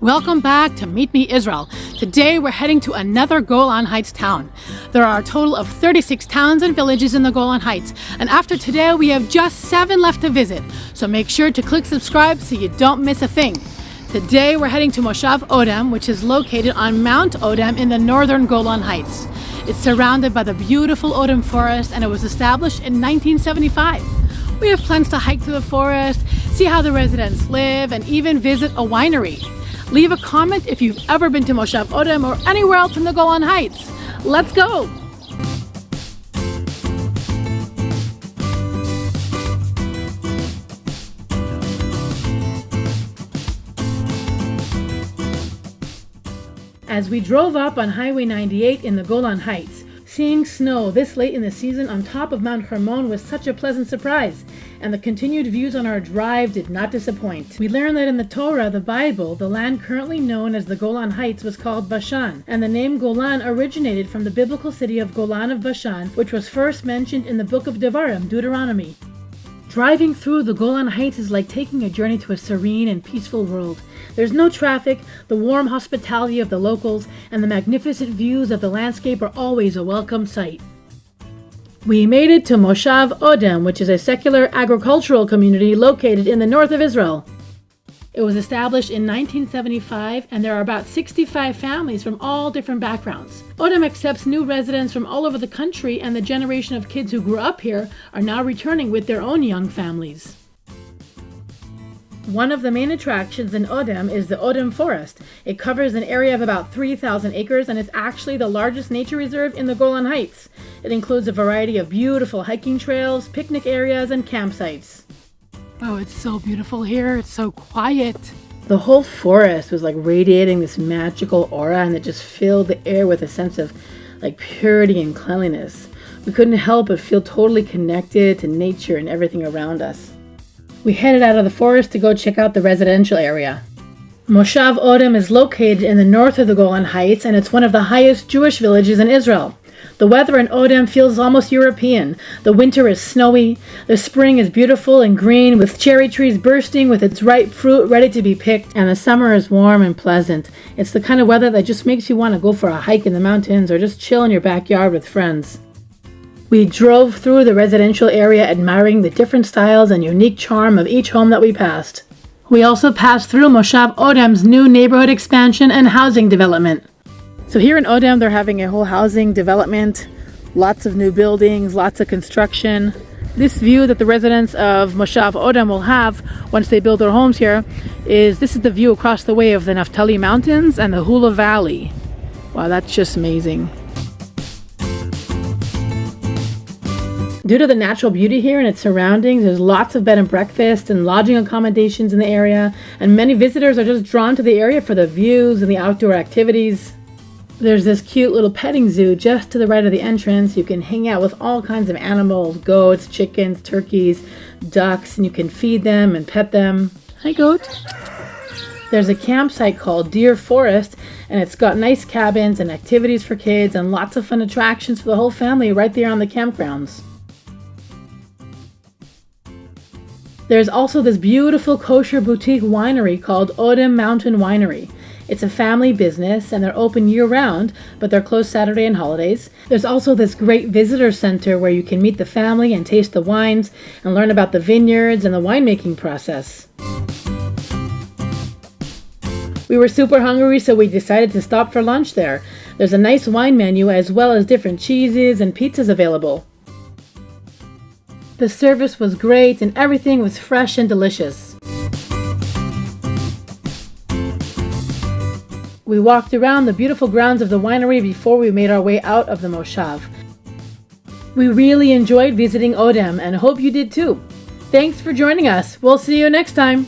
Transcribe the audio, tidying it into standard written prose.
Welcome back to Meet Me Israel. Today we're heading to another Golan Heights town. There are a total of 36 towns and villages in the Golan Heights, and after today we have just 7 left to visit, so make sure to click subscribe so you don't miss a thing. Today we're heading to Moshav Odem, which is located on Mount Odem in the northern Golan Heights. It's surrounded by the beautiful Odem Forest, and it was established in 1975. We have plans to hike through the forest, see how the residents live, and even visit a winery. Leave a comment if you've ever been to Moshav Odem or anywhere else in the Golan Heights. Let's go! As we drove up on Highway 98 in the Golan Heights, seeing snow this late in the season on top of Mount Hermon was such a pleasant surprise, and the continued views on our drive did not disappoint. We learned that in the Torah, the Bible, the land currently known as the Golan Heights was called Bashan, and the name Golan originated from the biblical city of Golan of Bashan, which was first mentioned in the book of Devarim, Deuteronomy. Driving through the Golan Heights is like taking a journey to a serene and peaceful world. There's no traffic, the warm hospitality of the locals, and the magnificent views of the landscape are always a welcome sight. We made it to Moshav Odem, which is a secular agricultural community located in the north of Israel. It was established in 1975, and there are about 65 families from all different backgrounds. Odem accepts new residents from all over the country, and the generation of kids who grew up here are now returning with their own young families. One of the main attractions in Odem is the Odem Forest. It covers an area of about 3,000 acres, and it's actually the largest nature reserve in the Golan Heights. It includes a variety of beautiful hiking trails, picnic areas, and campsites. Oh, it's so beautiful here. It's so quiet. The whole forest was like radiating this magical aura, and it just filled the air with a sense of like purity and cleanliness. We couldn't help but feel totally connected to nature and everything around us. We headed out of the forest to go check out the residential area. Moshav Odem is located in the north of the Golan Heights, and it's one of the highest Jewish villages in Israel. The weather in Odem feels almost European. The winter is snowy, the spring is beautiful and green with cherry trees bursting with its ripe fruit ready to be picked, and the summer is warm and pleasant. It's the kind of weather that just makes you want to go for a hike in the mountains or just chill in your backyard with friends. We drove through the residential area admiring the different styles and unique charm of each home that we passed. We also passed through Moshav Odem's new neighborhood expansion and housing development. So here in Odem, they're having a whole housing development, lots of new buildings, lots of construction. This view that the residents of Moshav Odem will have once they build their homes here this is the view across the way of the Naphtali Mountains and the Hula Valley. Wow, that's just amazing. Due to the natural beauty here and its surroundings, there's lots of bed and breakfast and lodging accommodations in the area, and many visitors are just drawn to the area for the views and the outdoor activities. There's this cute little petting zoo just to the right of the entrance. You can hang out with all kinds of animals, goats, chickens, turkeys, ducks, and you can feed them and pet them. Hi, goat. There's a campsite called Deer Forest, and it's got nice cabins and activities for kids and lots of fun attractions for the whole family right there on the campgrounds. There's also this beautiful kosher boutique winery called Odem Mountain Winery. It's a family business, and they're open year-round, but they're closed Saturday and holidays. There's also this great visitor center where you can meet the family and taste the wines and learn about the vineyards and the winemaking process. We were super hungry, so we decided to stop for lunch there. There's a nice wine menu as well as different cheeses and pizzas available. The service was great and everything was fresh and delicious. We walked around the beautiful grounds of the winery before we made our way out of the Moshav. We really enjoyed visiting Odem and hope you did too. Thanks for joining us. We'll see you next time.